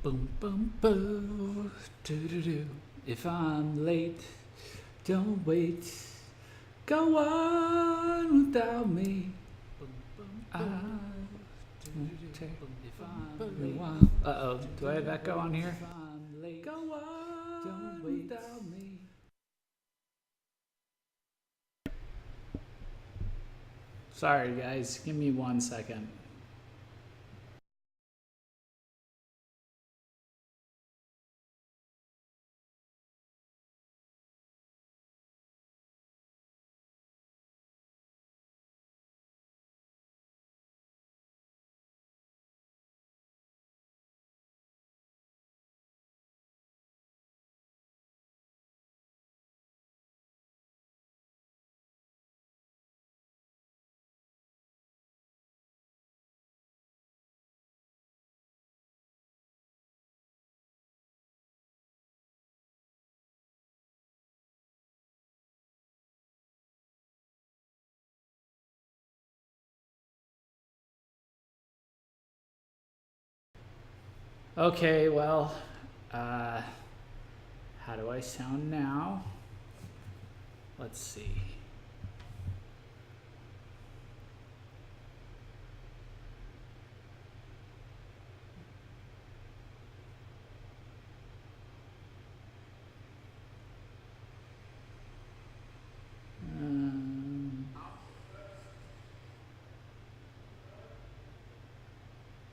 Boom, boom, boom. Do-do-do. If I'm late, don't wait. Go on without me. I won't take a while. Uh-oh, do I have echo on here? Go on without me. Sorry guys, give me 1 second. Okay, well, how do I sound now? Let's see.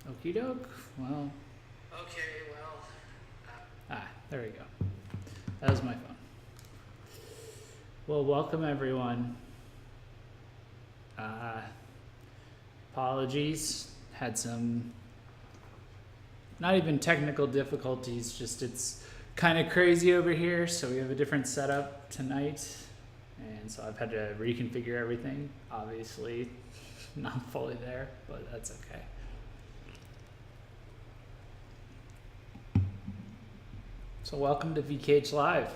Okie doke. Well. Okay, well. There we go. That was my phone. Well, welcome everyone. Apologies. Had some, not even technical difficulties, just it's kind of crazy over here, so we have a different setup tonight. And so I've had to reconfigure everything. Obviously, not fully there, but that's okay. So welcome to VKH Live.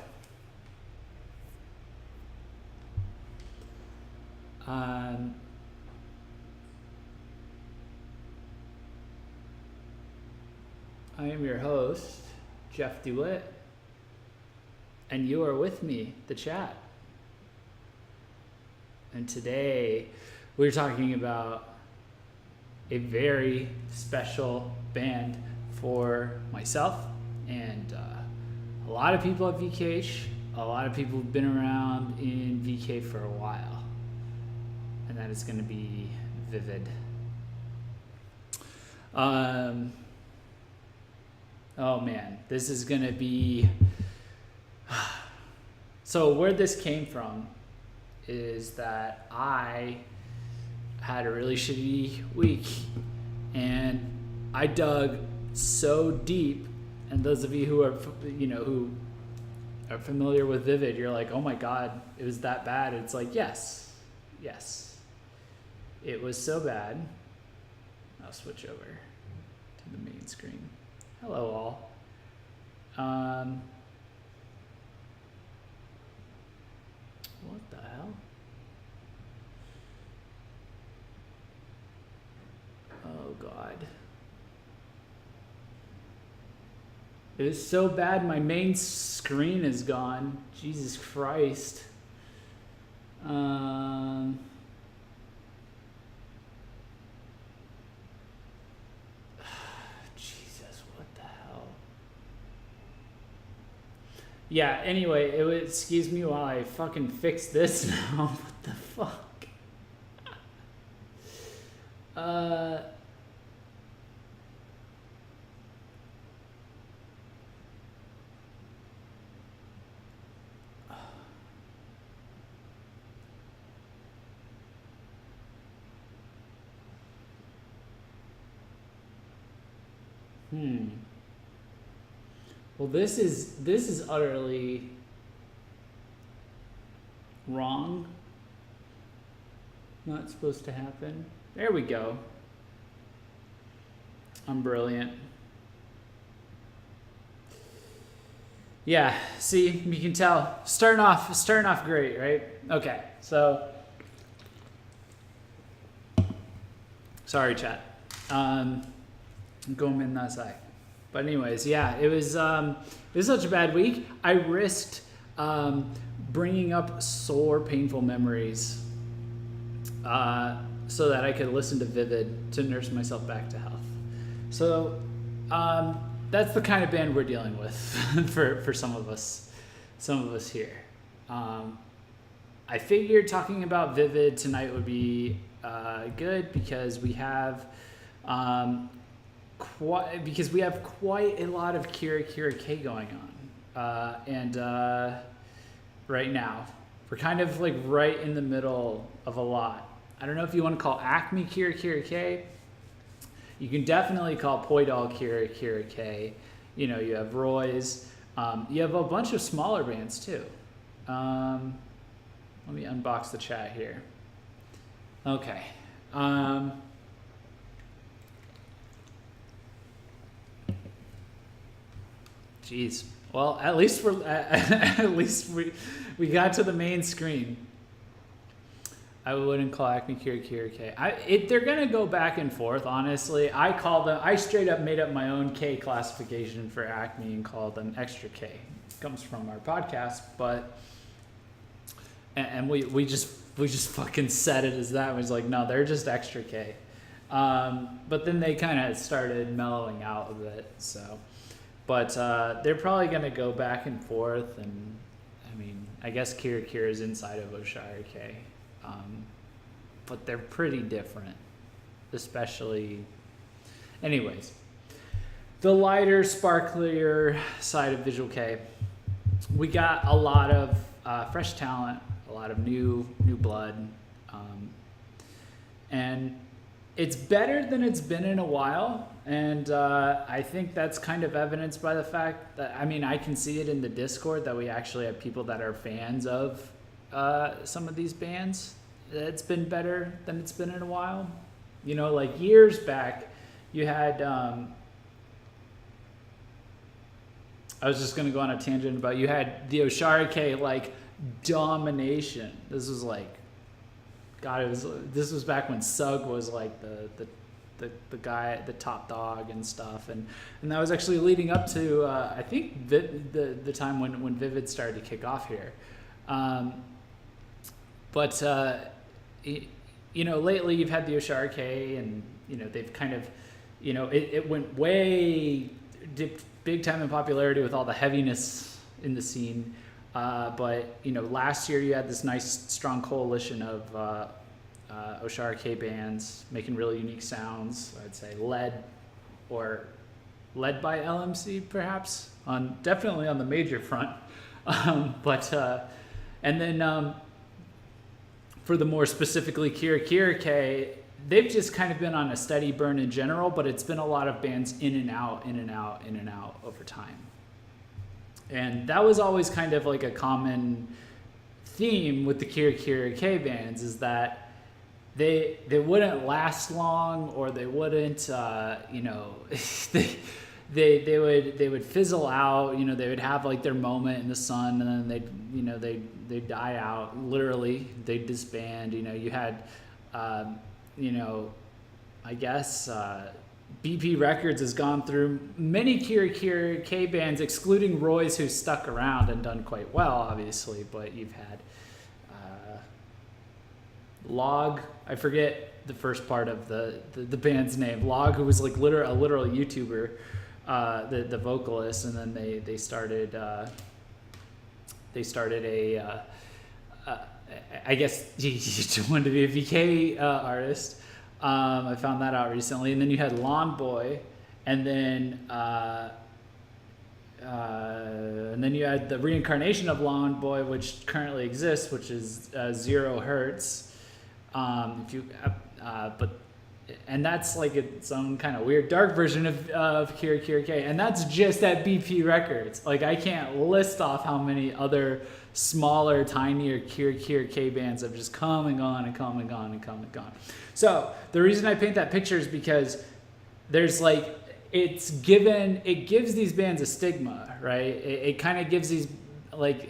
I am your host, Jeff DeWitt, and you are with me, the chat. And today we're talking about a very special band for myself and a lot of people at VKH, a lot of people who've been around in VK for a while. And that is going to be ViViD. Oh man, this is going to be... So where this came from is that I had a really shitty week and I dug so deep. And those of you who are, who are familiar with ViViD, you're like, oh my God, it was that bad. It's like, yes. It was so bad. I'll switch over to the main screen. Hello all. What the hell? Oh God. It is so bad my main screen is gone. Jesus Christ. Jesus, what the hell? Yeah, anyway, excuse me while I fucking fix this now. What the fuck? Well, this is utterly wrong. Not supposed to happen. There we go. I'm brilliant. Yeah, see, you can tell. Starting off great, right? Okay, so sorry, chat. Go in that side. But anyways, yeah, it was such a bad week. I risked bringing up sore, painful memories so that I could listen to ViViD to nurse myself back to health. So that's the kind of band we're dealing with for some of us here. I figured talking about ViViD tonight would be good because we have quite a lot of Kirakira Kei going on, and right now we're kind of like right in the middle of a lot. I don't know if you want to call Acme Kirakira Kei. You can definitely call Poidal Kirakira Kei. You know, you have Roy's. You have a bunch of smaller bands too. Let me unbox the chat here. Okay. Geez. Well, at least we got to the main screen. I wouldn't call Acme Kirakira Kei. They're gonna go back and forth. Honestly, I straight up made up my own K classification for Acme and called them Extra K. It comes from our podcast, but and we just fucking said it as that. It was like, no, they're just Extra K. But then they kind of started mellowing out a bit. So, but they're probably gonna go back and forth. And I mean, I guess Kirakira is inside of Oshire K. But they're pretty different, especially. Anyways, the lighter, sparklier side of Visual K, we got a lot of fresh talent, a lot of new blood, and it's better than it's been in a while. And I think that's kind of evidenced by the fact that, I mean, I can see it in the Discord that we actually have people that are fans of some of these bands. It's been better than it's been in a while. You know, like years back, you had, I was just going to go on a tangent about, you had the Oshire K, like, domination. This was like, God, this was back when Sug was like the guy, the top dog and stuff. And that was actually leading up to, I think, the time when ViViD started to kick off here. But you know, lately you've had the Oshire K, and you know they've kind of, you know, it went way dipped big time in popularity with all the heaviness in the scene. But you know, last year you had this nice strong coalition of Oshire K bands making really unique sounds. I'd say led by LMC perhaps, definitely on the major front. And then for the more specifically Kirakira Kei, they've just kind of been on a steady burn in general, but it's been a lot of bands in and out over time. And that was always kind of like a common theme with the Kirakira Kei bands, is that they wouldn't last long, or they wouldn't, you know, they would fizzle out. You know, they would have like their moment in the sun, and then they'd die out. Literally, they'd disband. You know, you had, you know, I guess BP Records has gone through many Kirakira Kei bands, excluding Roy's, who stuck around and done quite well, obviously. But you've had Log. I forget the first part of the band's name. Log, who was like a literal YouTuber. The vocalist, and then they started a I guess he wanted to be a VK artist. I found that out recently. And then you had Lawn Boy, and then you had the reincarnation of Lawn Boy, which currently exists, which is 0 Hertz. And that's like its own kind of weird dark version of Kirakira Kei, and that's just at BP Records. Like, I can't list off how many other smaller, tinier Kirakira Kei bands have just come and gone and come and gone and come and gone. So the reason I paint that picture is because there's like, it gives these bands a stigma, right? It kind of gives these, like,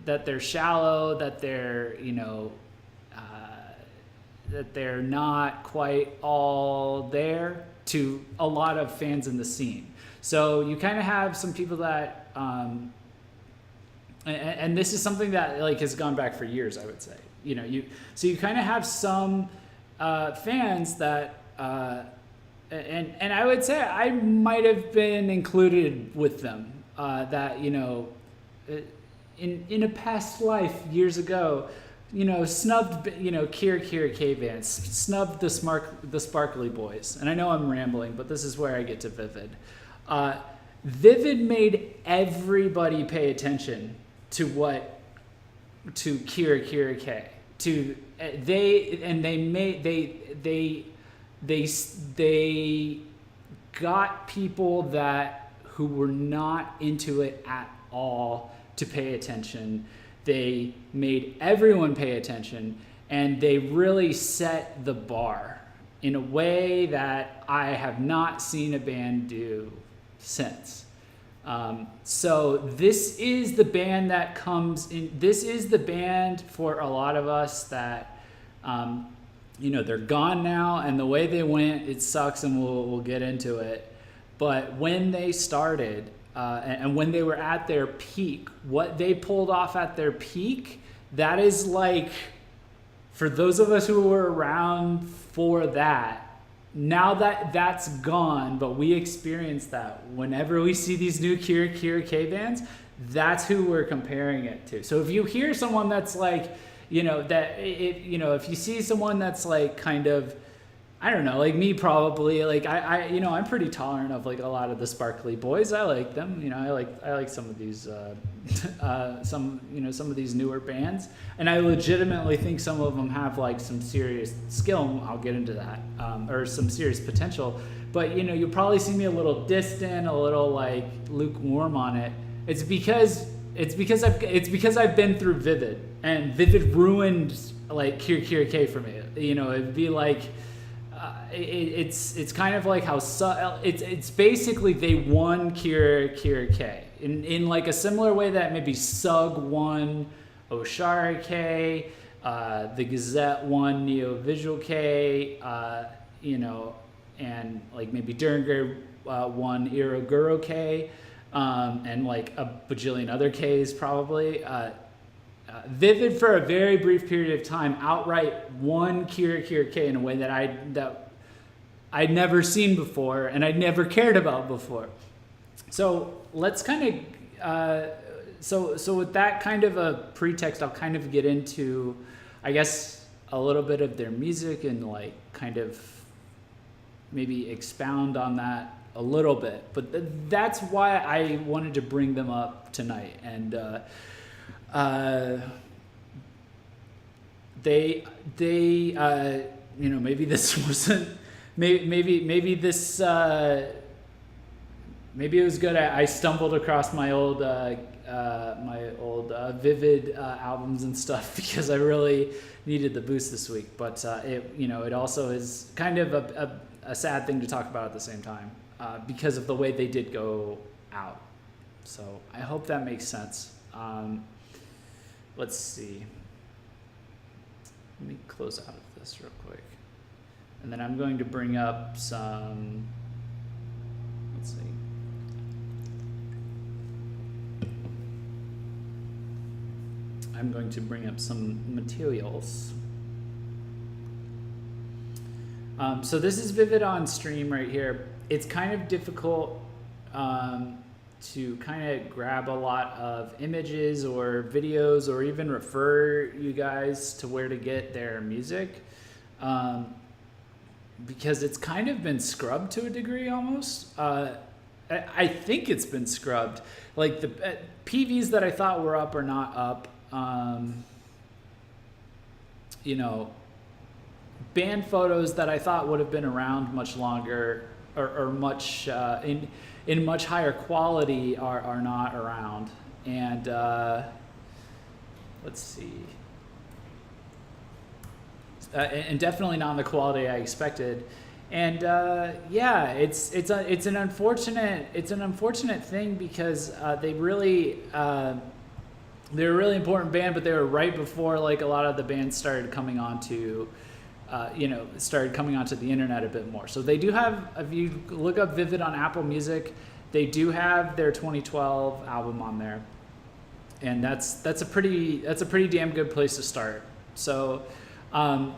that they're shallow, that they're, you know, that they're not quite all there, to a lot of fans in the scene. So you kind of have some people that, and this is something that like has gone back for years, I would say. So you kind of have some fans that, and I would say I might have been included with them, that in a past life years ago, snubbed, Kirakira Kei bands, snubbed the Sparkly Boys. And I know I'm rambling, but this is where I get to ViViD. ViViD made everybody pay attention to Kirakira Kei. They got people who were not into it at all to pay attention. They made everyone pay attention, and they really set the bar in a way that I have not seen a band do since. So this is the band that comes in. This is the band for a lot of us that, they're gone now, and the way they went, it sucks, and we'll get into it. But when they started, and when they were at their peak, what they pulled off at their peak, that is like, for those of us who were around for that, now that's gone, but we experienced that. Whenever we see these new Kirakira Kei bands, that's who we're comparing it to. So if you hear someone that's like, if you see someone that's like kind of, I don't know, like me probably, like I'm pretty tolerant of like a lot of the Sparkly Boys. I like them, I like some of these, some of these newer bands, and I legitimately think some of them have like some serious skill. I'll get into that, or some serious potential. But you'll probably see me a little distant, a little like lukewarm on it. It's because I've been through ViViD, and ViViD ruined like Kirakira Kei for me. It'd be like. It's kind of like how it's basically they won Kirakira Kei in like a similar way that maybe Sug won Oshara Kei, the Gazette won Neo Visual Kei, and like maybe Durnger won Iroguro Kei, and like a bajillion other Ks probably. ViViD for a very brief period of time outright won Kirakira Kei in a way that I'd never seen before and I'd never cared about before. So let's kind of so with that kind of a pretext, I'll kind of get into, I guess, a little bit of their music and like kind of maybe expound on that a little bit. But that's why I wanted to bring them up tonight. And maybe this wasn't, maybe this, maybe it was good. I stumbled across my old ViViD albums and stuff because I really needed the boost this week. But it also is kind of a sad thing to talk about at the same time, because of the way they did go out. So I hope that makes sense. Let's see. Let me close out of this real quick. And then I'm going to bring up some, let's see. I'm going to bring up some materials. So this is ViViD on stream right here. It's kind of difficult to kind of grab a lot of images or videos or even refer you guys to where to get their music, because it's kind of been scrubbed to a degree almost. I think it's been scrubbed. Like the PVs that I thought were up are not up. Band photos that I thought would have been around much longer or much in much higher quality are not around. And let's see. And definitely not in the quality I expected. And it's an unfortunate thing because they're a really important band, but they were right before like a lot of the bands started coming onto started coming onto the internet a bit more. So they do have, if you look up ViViD on Apple Music, they do have their 2012 album on there, and that's a pretty damn good place to start. So, or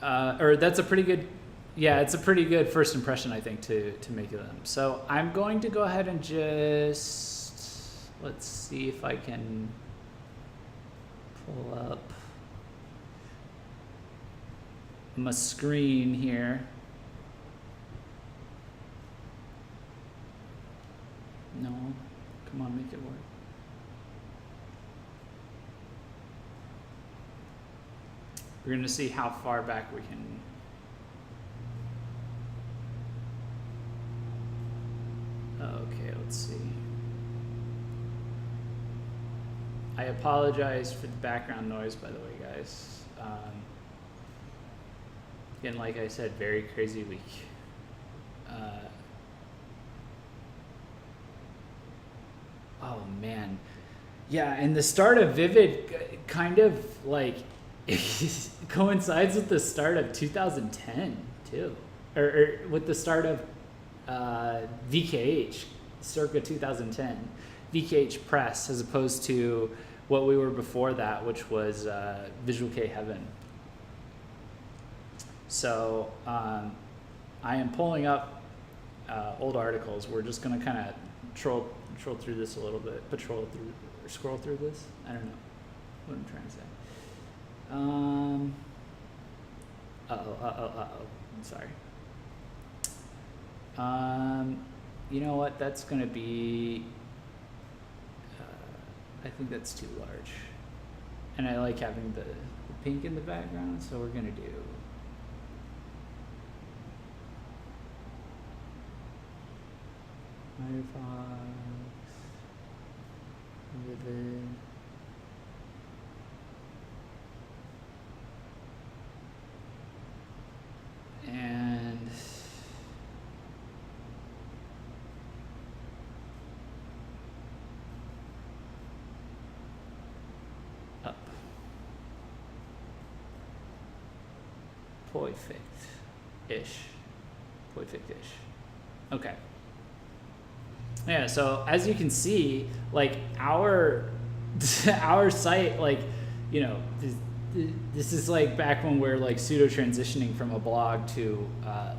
that's a pretty good, it's a pretty good first impression, I think, to make of them. So I'm going to go ahead and just, let's see if I can pull up my screen here. No, come on, make it work. We're going to see how far back we can. Okay, let's see. I apologize for the background noise, by the way, guys. Again, like I said, very crazy week. Oh man, yeah, and the start of ViViD kind of like coincides with the start of 2010 too, or with the start of VKH, circa 2010, VKH Press, as opposed to what we were before that, which was Visual Kei Heaven. So I am pulling up old articles. We're just going to kind of troll through this a little bit, scroll through this. I don't know what I'm trying to say. Sorry. You know what? That's going to be. I think that's too large, and I like having the pink in the background, so we're going to do. Firefox, ViViD. And up. Perfect-ish. Perfect-ish. Okay. Yeah, so as you can see, like our site, like, this is like back when we're like pseudo transitioning from a blog to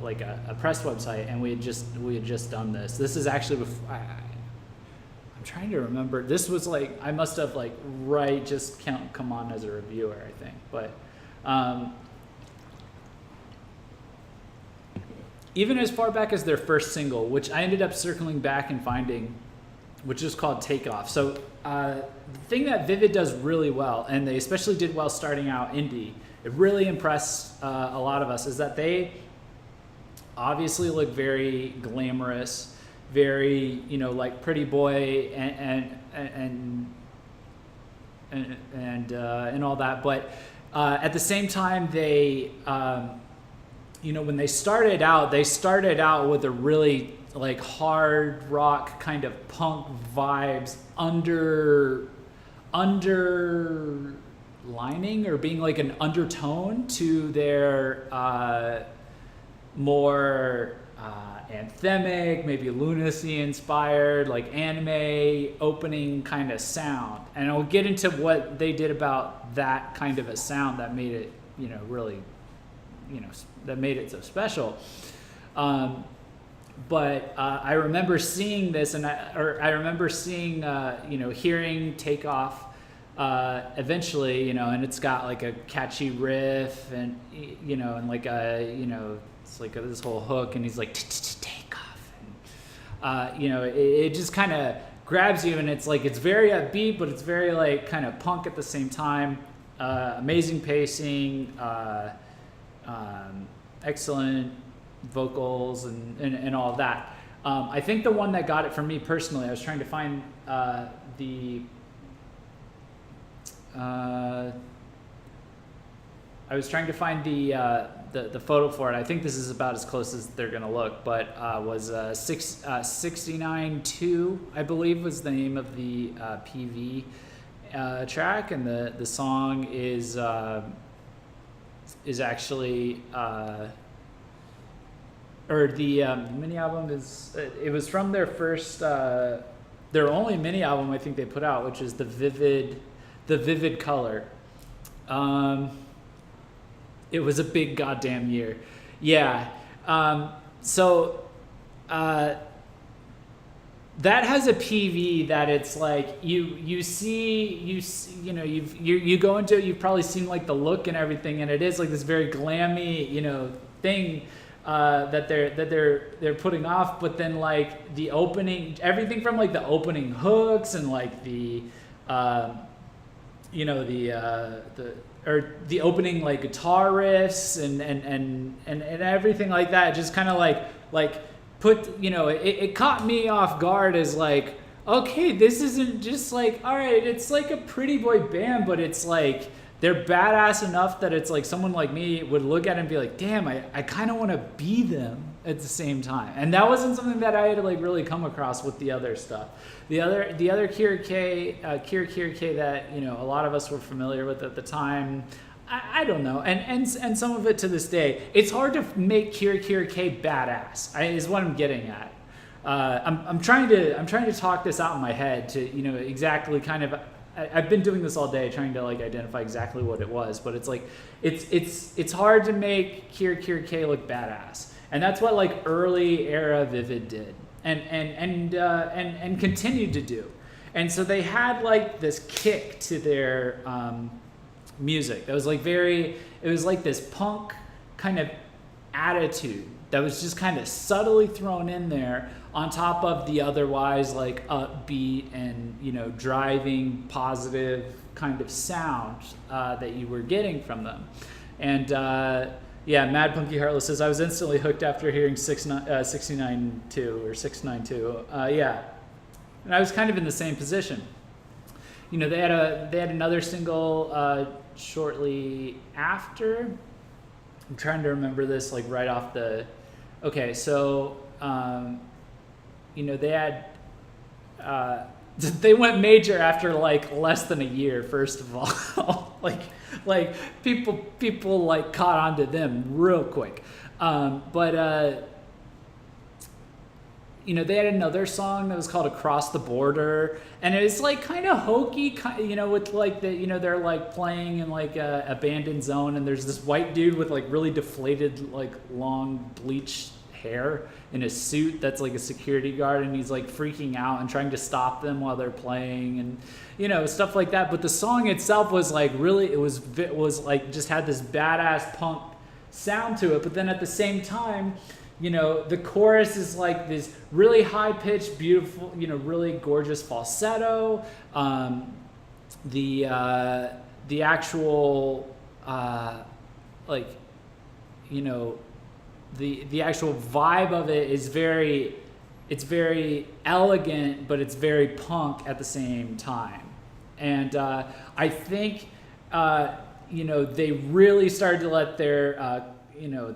like a press website, and we had just done this. This is actually before, I'm trying to remember. This was like, I must have like just come on as a reviewer, I think, but even as far back as their first single, which I ended up circling back and finding, which is called Takeoff. So the thing that ViViD does really well, and they especially did well starting out indie, it really impressed a lot of us, is that they obviously look very glamorous, very, like pretty boy and all that. But at the same time, they, when they started out with a really like hard rock kind of punk vibes underlining or being like an undertone to their more anthemic, maybe lunacy inspired, like anime opening kind of sound. And I'll get into what they did about that kind of a sound that made it, really, that made it so special. But I remember seeing this, and I remember seeing, hearing Takeoff eventually, and it's got like a catchy riff, and and like it's like this whole hook, and he's like Takeoff, and it just kind of grabs you, and it's like it's very upbeat, but it's very like kind of punk at the same time. Amazing pacing, excellent vocals and all of that. I think the one that got it for me personally, I was trying to find the photo for it. I think this is about as close as they're gonna look, but was 69.2, I believe, was the name of the PV track, and the song is is actually or the mini album is it was from their first their only mini album I think they put out, which is the ViViD Color. It was a big goddamn year. Yeah. So that has a PV that it's like you know you go into it, you've probably seen like the look and everything, and it is like this very glammy, you know, thing that they're putting off. But then like the opening, everything from like the opening hooks and like the you know the opening like guitar riffs and everything like that, just kind of like put, you know, it caught me off guard as like, okay, this isn't just like, all right, it's like a pretty boy band, but it's like they're badass enough that it's like someone like me would look at it and be like, damn, I kind of want to be them at the same time. And that wasn't something that I had like really come across with the other stuff. The other Kirakira Kei that, you know, a lot of us were familiar with at the time, I don't know, and some of it to this day, it's hard to make Kirakira Kei badass. Is what I'm getting at. I'm trying to talk this out in my head to, you know, exactly kind of. I've been doing this all day trying to like identify exactly what it was, but it's like it's hard to make Kirakira Kei look badass, and that's what like early era ViViD did, and continued to do, and so they had like this kick to their music that was like it was like this punk kind of attitude that was just kind of subtly thrown in there on top of the otherwise like upbeat and, you know, driving positive kind of sound that you were getting from them. And yeah, Mad Punky Heartless says, I was instantly hooked after hearing 692 or 692. Yeah, and I was kind of in the same position. You know, they had another single shortly after. I'm trying to remember this like right off the. Okay, so you know, they had they went major after like less than a year. First of all, like people like caught on to them real quick, but. You know, they had another song that was called Across the Border, and it was like kind of hokey, you know, with like the, you know, they're like playing in like a abandoned zone, and there's this white dude with like really deflated, like long bleached hair in a suit that's like a security guard, and he's like freaking out and trying to stop them while they're playing, and, you know, stuff like that. But the song itself was like really, it was like just had this badass punk sound to it, but then at the same time, you know, the chorus is like this really high-pitched, beautiful, you know, really gorgeous falsetto. The actual, like, you know, the actual vibe of it is it's very elegant, but it's very punk at the same time. And I think, you know, they really started to let their, you know,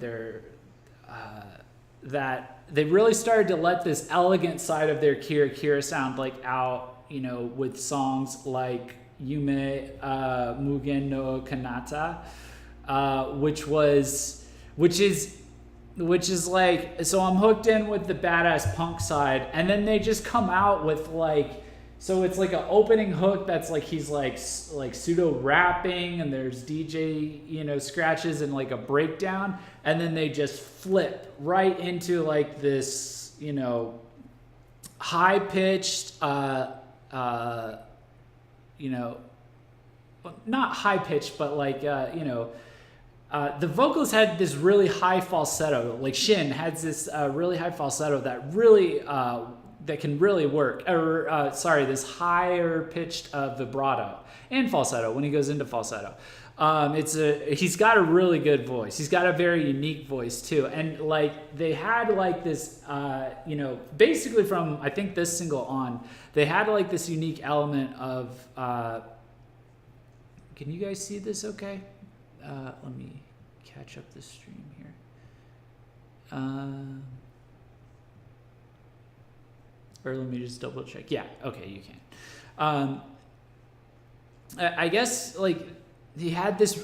that they really started to let this elegant side of their Kirakira sound like out, you know, with songs like Yume Mugen no Kanata, which is like, so I'm hooked in with the badass punk side, and then they just come out with like, so it's like an opening hook that's like he's like pseudo rapping, and there's DJ, you know, scratches and like a breakdown, and then they just flip right into like this, you know, high pitched, you know, not high pitched, but like you know, the vocals had this really high falsetto. Like Shin has this really high falsetto that really. That can really work, or this higher pitched vibrato and falsetto when he goes into falsetto. He's got a really good voice. He's got a very unique voice too. And like they had like this, you know, basically from I think this single on, they had like this unique element of. Can you guys see this? Okay, let me catch up the stream here. Or let me just double check. Yeah, okay, you can. I guess like he had this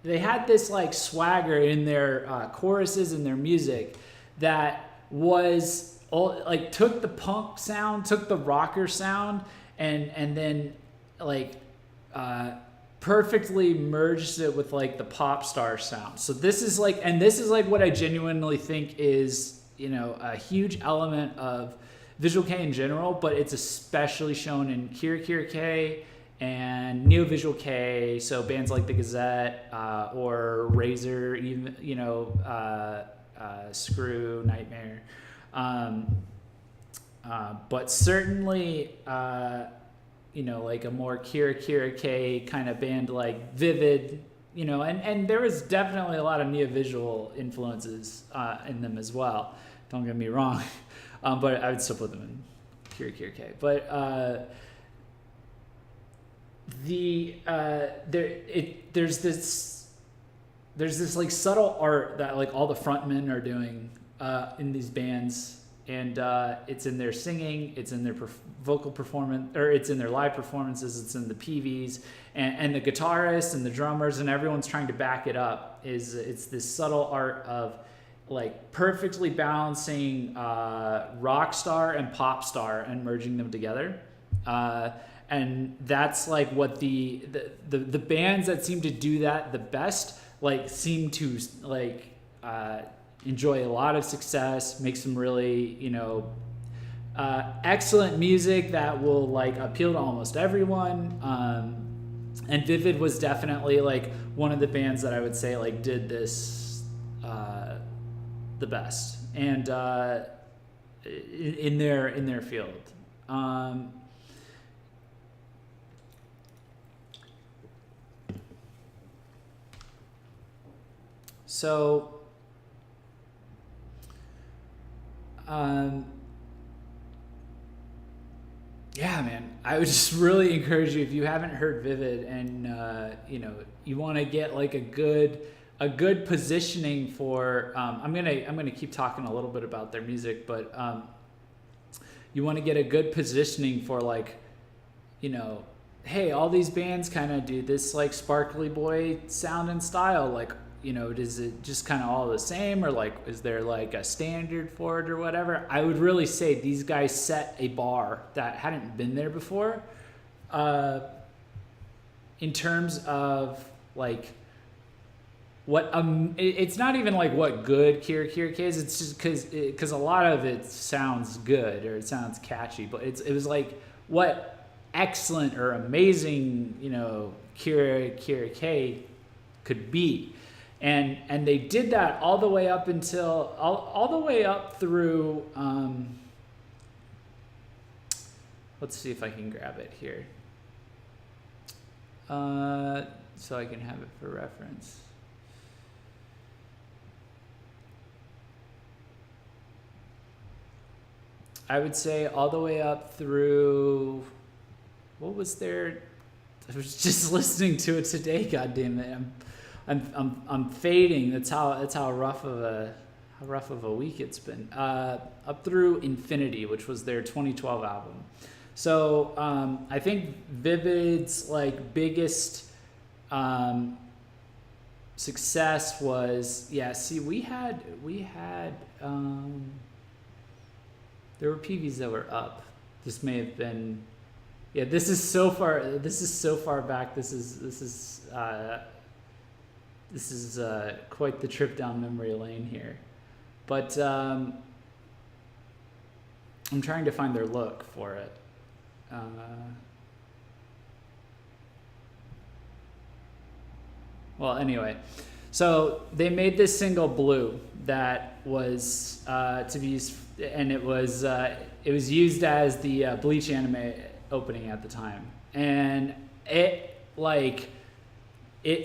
they had this like swagger in their choruses and their music that was like took the punk sound, took the rocker sound, and then like perfectly merged it with like the pop star sound. So this is like what I genuinely think is, you know, a huge element of Visual Kei in general, but it's especially shown in Kirakira Kei and Neo Visual Kei. So bands like the Gazette or Razor, even, you know, Screw, Nightmare, but certainly you know, like a more Kirakira Kei kind of band like ViViD, you know, and there was definitely a lot of neo-visual influences in them as well. Don't get me wrong, but I would still put them in Kirakira Kei. But there's this like subtle art that like all the frontmen are doing in these bands, and it's in their singing, it's in their vocal performance, or it's in their live performances, it's in the PVs, and the guitarists and the drummers and everyone's trying to back it up. It's this subtle art of like perfectly balancing rock star and pop star and merging them together. And that's like what the bands that seem to do that the best like seem to like enjoy a lot of success, make some really, you know, excellent music that will like appeal to almost everyone. And ViViD was definitely like one of the bands that I would say like did this the best, and in their field. So yeah, man, I would just really encourage you, if you haven't heard ViViD and you know, you want to get like a good positioning for I'm gonna keep talking a little bit about their music, but you want to get a good positioning for like, you know, hey, all these bands kind of do this like sparkly boy sound and style, like, you know, is it just kind of all the same, or like is there like a standard for it or whatever? I would really say these guys set a bar that hadn't been there before in terms of like what it's not even like what good Kirakira Kei is, it's just because a lot of it sounds good or it sounds catchy, but it was like what excellent or amazing, you know, Kirakira Kei could be. And they did that all the way up until all the way up through let's see if I can grab it here so I can have it for reference. I would say all the way up through, what was there? I was just listening to it today. God damn it! I'm fading. That's how rough of a week it's been. Up through Infinity, which was their 2012 album. So I think ViViD's like biggest success was, yeah. See, we had there were PVs that were up. This may have been, yeah. This is so far back. This is quite the trip down memory lane here, but I'm trying to find their look for it. Well, anyway, so they made this single "Blue" that was to be used, and it was used as the Bleach anime opening at the time, and it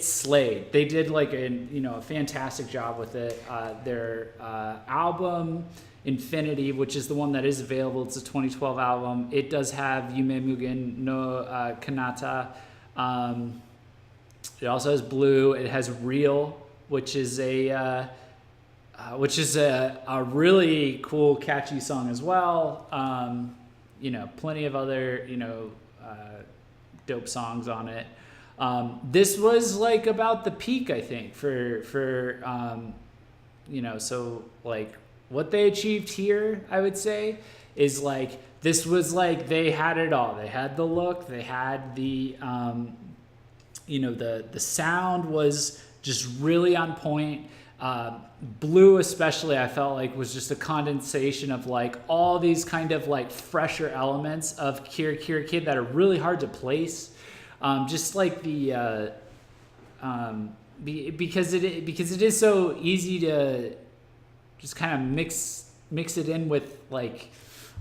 slayed. They did like a fantastic job with it. Their album Infinity, which is the one that is available, it's a 2012 album. It does have Yume Mugen no Kanata. It also has Blue. It has Real, which is a really cool, catchy song as well. Plenty of other dope songs on it. This was like about the peak, I think, for so like what they achieved here, I would say, is like this was like they had it all. They had the look, they had the the sound was just really on point. Blue especially, I felt like was just a condensation of like all these kind of like fresher elements of Kirakira Kei that are really hard to place. Just like the because it is so easy to just kind of mix it in with like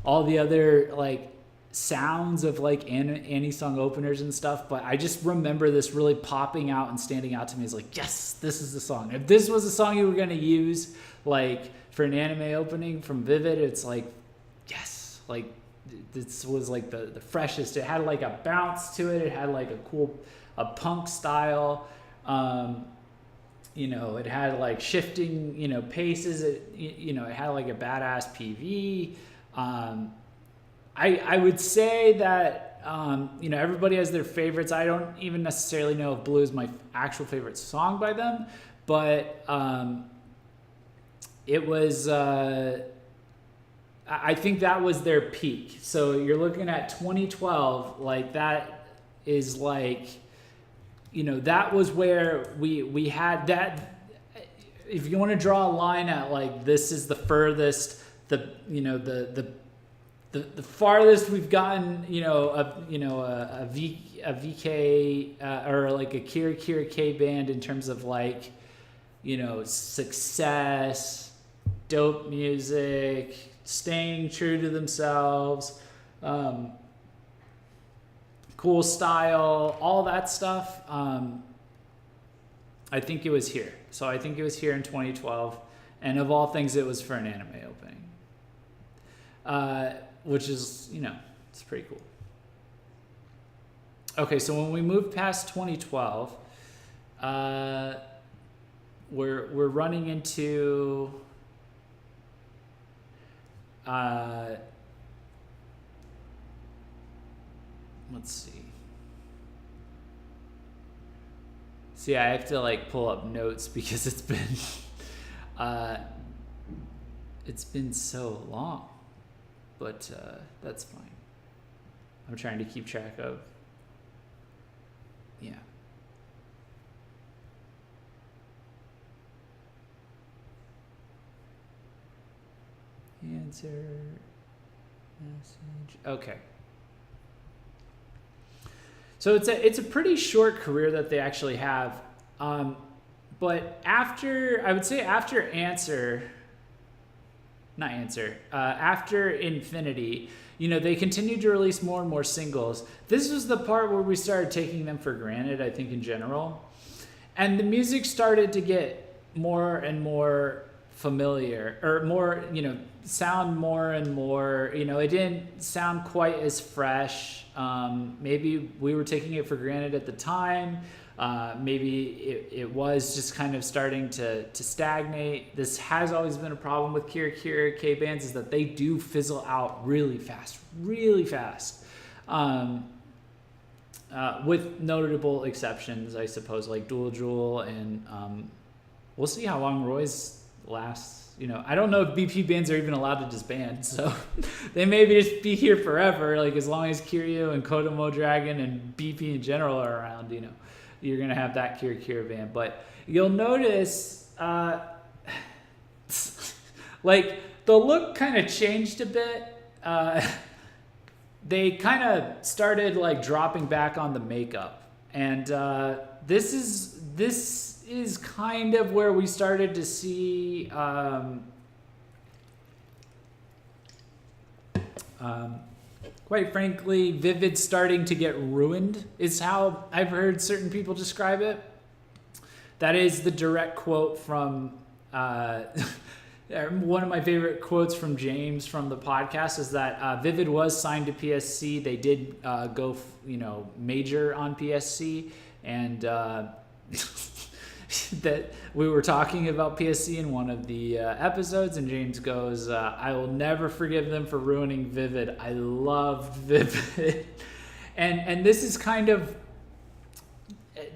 all the other like sounds of like Annie song openers and stuff, but I just remember this really popping out and standing out to me as like, yes, this is the song. If this was a song you were going to use like for an anime opening from ViViD, it's like, yes, like this was like the freshest. It had like a bounce to it. It had like a punk style. It had like shifting, paces. It had like a badass PV. I would say that, everybody has their favorites. I don't even necessarily know if Blue is my actual favorite song by them, but it was, I think that was their peak. So you're looking at 2012, like that is like, that was where we had that. If you want to draw a line at like, this is the furthest, the farthest we've gotten, a VK or like a Kirakira Kei band in terms of like, success, dope music, staying true to themselves, cool style, all that stuff. I think it was here. So I think it was here in 2012, and of all things, it was for an anime opening. Which is, it's pretty cool. Okay, so when we move past 2012, we're running into let's see. See, I have to like pull up notes because it's been so long. But that's fine. I'm trying to keep track of. Yeah. Answer message. Okay. So it's a pretty short career that they actually have. But after after Infinity, they continued to release more and more singles. This was the part where we started taking them for granted, I think, in general. And the music started to get more and more familiar, or more, sound more and more, it didn't sound quite as fresh. Maybe we were taking it for granted at the time. Maybe it was just kind of starting to stagnate. This has always been a problem with Kirakira Kei bands, is that they do fizzle out really fast, with notable exceptions, I suppose, like Dual Jewel, and we'll see how long Roy's lasts. I don't know if BP bands are even allowed to disband, so they may just be here forever, like as long as Kiryu and Kodomo Dragon and BP in general are around, you're going to have that Kirakira band. But you'll notice, like, the look kind of changed a bit. They kind of started, like, dropping back on the makeup. And this is kind of where we started to see quite frankly, ViViD starting to get ruined, is how I've heard certain people describe it. That is the direct quote from one of my favorite quotes from James from the podcast, is that ViViD was signed to PSC. They did go, major on PSC, and that we were talking about PSC in one of the episodes, and James goes, I will never forgive them for ruining ViViD. I loved ViViD. and this is kind of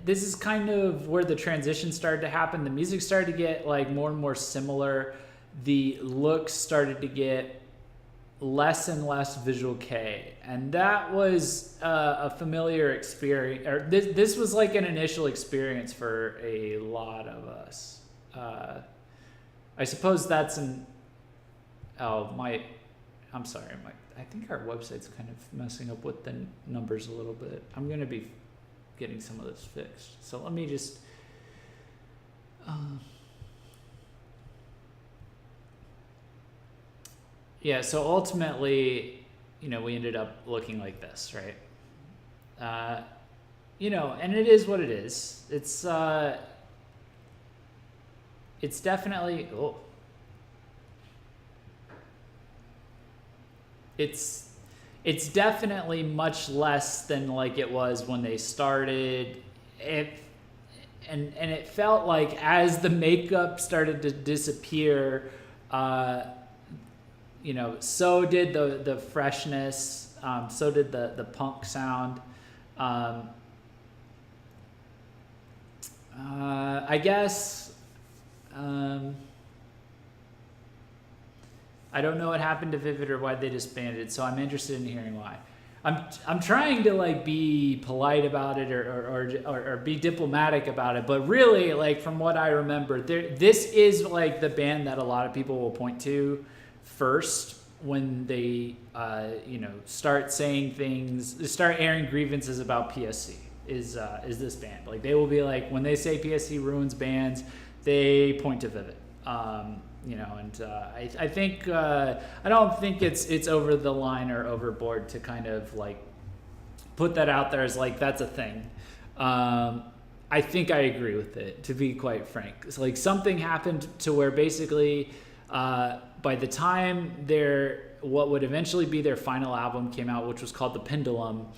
this is kind of where the transition started to happen. The music started to get like more and more similar. The looks started to get less and less Visual Kei, and that was a familiar experience. Or this was like an initial experience for a lot of us. I suppose that's an. Oh my, I'm sorry. I think our website's kind of messing up with the numbers a little bit. I'm gonna be getting some of this fixed. So let me just. Yeah, so ultimately, we ended up looking like this, right? And it is what it is. It's definitely, it's definitely much less than like it was when they started. And it felt like as the makeup started to disappear, so did the freshness, so did the punk sound. I guess, I don't know what happened to ViViD or why they disbanded, so I'm interested in hearing why. I'm trying to like be polite about it or be diplomatic about it, but really, like from what I remember, this is like the band that a lot of people will point to first when they start saying things, start airing grievances about PSC. Is this band. Like they will be like, when they say PSC ruins bands, they point to ViViD. I think I don't think it's over the line or overboard to kind of like put that out there as like that's a thing. I think I agree with it, to be quite frank. It's like something happened to where basically by the time what would eventually be their final album came out, which was called The Pendulum,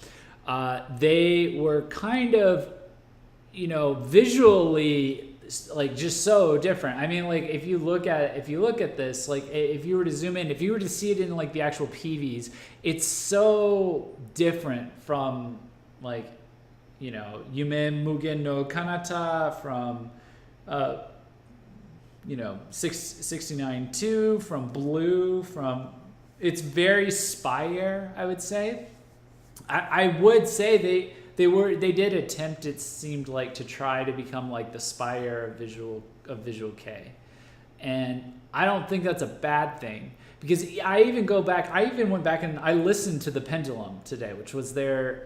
they were kind of visually like just so different. I mean, like if you look at this, like if you were to zoom in, if you were to see it in like the actual PVs, it's so different from like Yume Mugen no Kanata, from 69-2, from Blue, from, it's very Spire, I would say. I would say they did attempt, it seemed like, to try to become like the Spire of Visual Kei. And I don't think that's a bad thing, because I even went back and I listened to The Pendulum today, which was their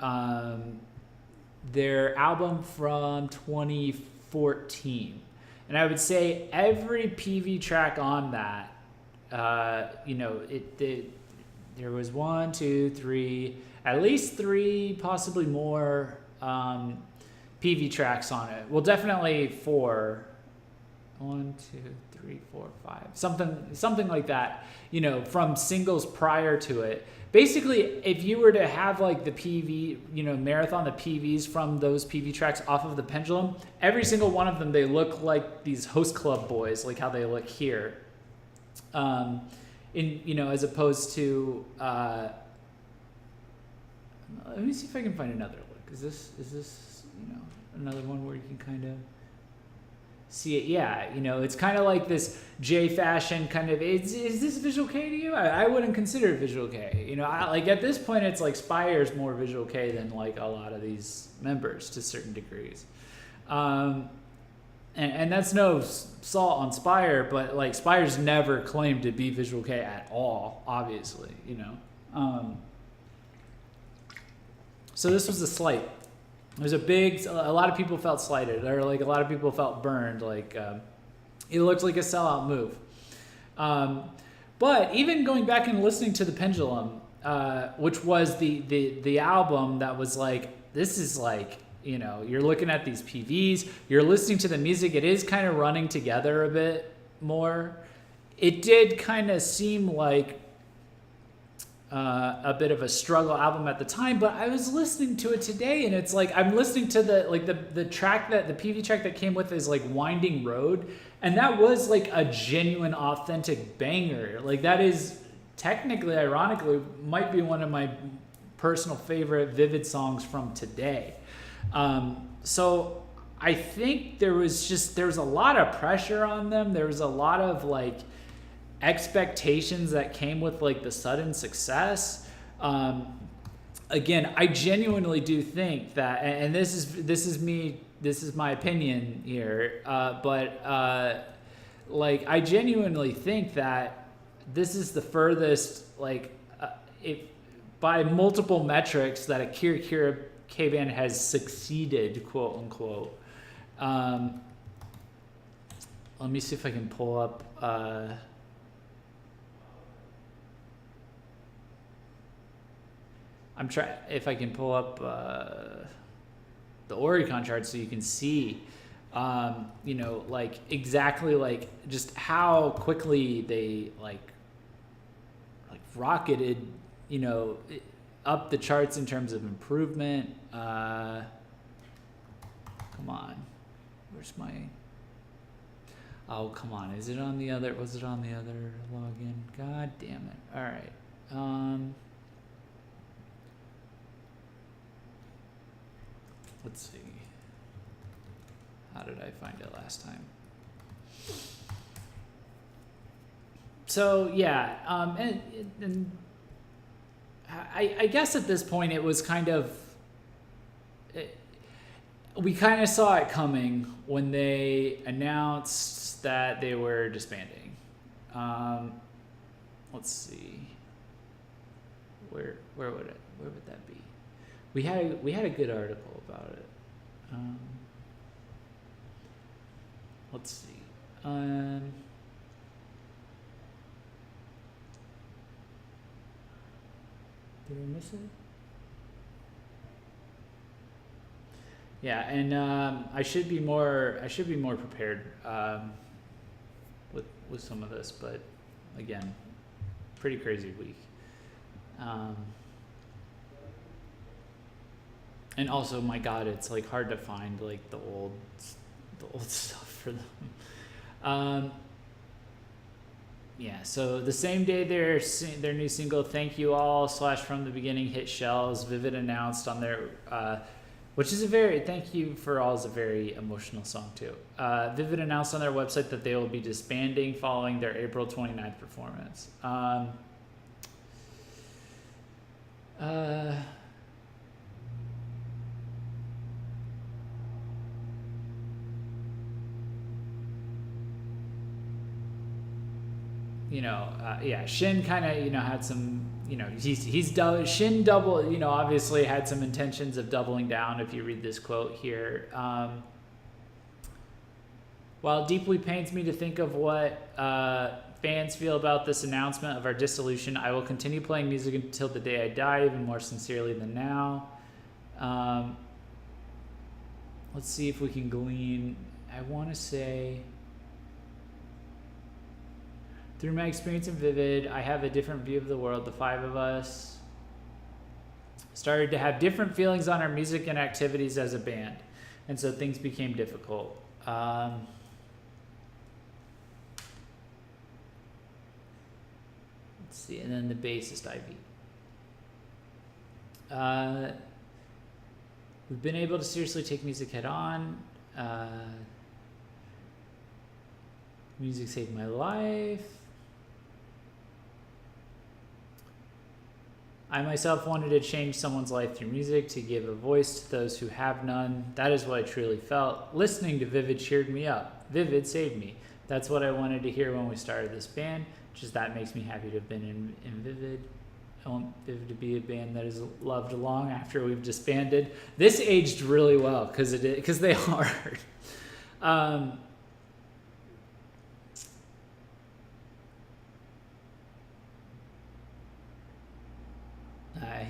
album from 2014. And I would say every PV track on that, there was 1, 2, 3, at least 3, possibly more PV tracks on it. Well, definitely 4. 1, 2, 3, 4, 5. Something like that, from singles prior to it. Basically, if you were to have like the PV, marathon the PVs from those PV tracks off of The Pendulum, every single one of them, they look like these Host Club boys, like how they look here. As opposed to, let me see if I can find another look. Is this another one where you can kind of see it? Yeah, it's kind of like this J fashion kind of. Is this Visual Kei to you? I wouldn't consider it Visual Kei. Like at this point, it's like Spire's more Visual Kei than like a lot of these members to certain degrees. And that's no salt on Spire, but like Spire's never claimed to be Visual Kei at all, obviously, So this was a slight. There's a lot of people felt slighted, or like a lot of people felt burned. Like it looked like a sellout move. But even going back and listening to The Pendulum, which was the album that was like, this is like, you're looking at these PVs, you're listening to the music, it is kind of running together a bit more. It did kind of seem like a bit of a struggle album at the time, but I was listening to it today, and it's like I'm listening to the track that the PV track that came with is like Winding Road, and that was like a genuine, authentic banger. Like that is technically, ironically, might be one of my personal favorite ViViD songs from today. So I think there was a lot of pressure on them. There was a lot of like expectations that came with like the sudden success. Again, I genuinely do think that, and this is my opinion here, but like I genuinely think that this is the furthest, like, by multiple metrics, that a Kirakira Kei band has succeeded, quote unquote. Let me see if I can pull up. I'm trying if I can pull up the Oricon chart so you can see, you know, like exactly like just how quickly they like rocketed, you know, up the charts in terms of improvement. Come on, where's my? Oh, come on, is it on the other? Was it on the other login? God damn it! All right. Let's see. How did I find it last time? So yeah, and I guess at this point it was kind of, we kind of saw it coming when they announced that they were disbanding. Let's see. Where would that be? We had a good article about it. Let's see. Did I miss it? Yeah, and I should be more prepared with some of this, but again, pretty crazy week. And also, my God, it's like hard to find like the old stuff for them. Yeah, so the same day their new single "Thank You All" / "From the Beginning" hit shelves, ViViD announced on their, which is a very "Thank You for All" is a very emotional song too. ViViD announced on their website that they will be disbanding following their April 29th performance. You know, yeah, Shin kind of, you know, had some, you know, Shin double, you know, obviously had some intentions of doubling down, if you read this quote here. While it deeply pains me to think of what fans feel about this announcement of our dissolution, I will continue playing music until the day I die, even more sincerely than now. Let's see if we can glean. I want to say, through my experience in ViViD, I have a different view of the world. The five of us started to have different feelings on our music and activities as a band, and so things became difficult. Let's see, and then the bassist, Ivy. We've been able to seriously take music head on. Music saved my life. I myself wanted to change someone's life through music, to give a voice to those who have none. That is what I truly felt. Listening to ViViD cheered me up. ViViD saved me. That's what I wanted to hear when we started this band. Just that makes me happy to have been in ViViD. I want ViViD to be a band that is loved long after we've disbanded. This aged really well because they are.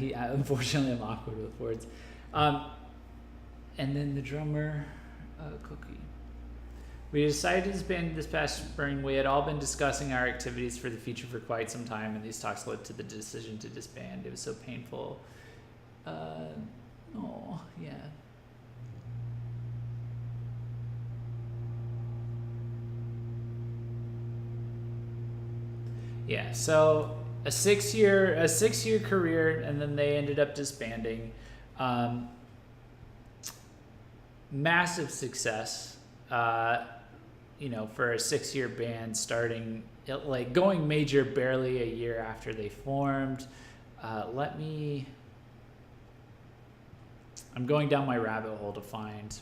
Unfortunately, I'm awkward with words. And then the drummer, Cookie. We decided to disband this past spring. We had all been discussing our activities for the future for quite some time, and these talks led to the decision to disband. It was so painful. Oh, yeah. Yeah, so a six-year career, and then they ended up disbanding. massive success, you know, for a 6-year band starting, like going major barely a year after they formed. I'm going down my rabbit hole to find,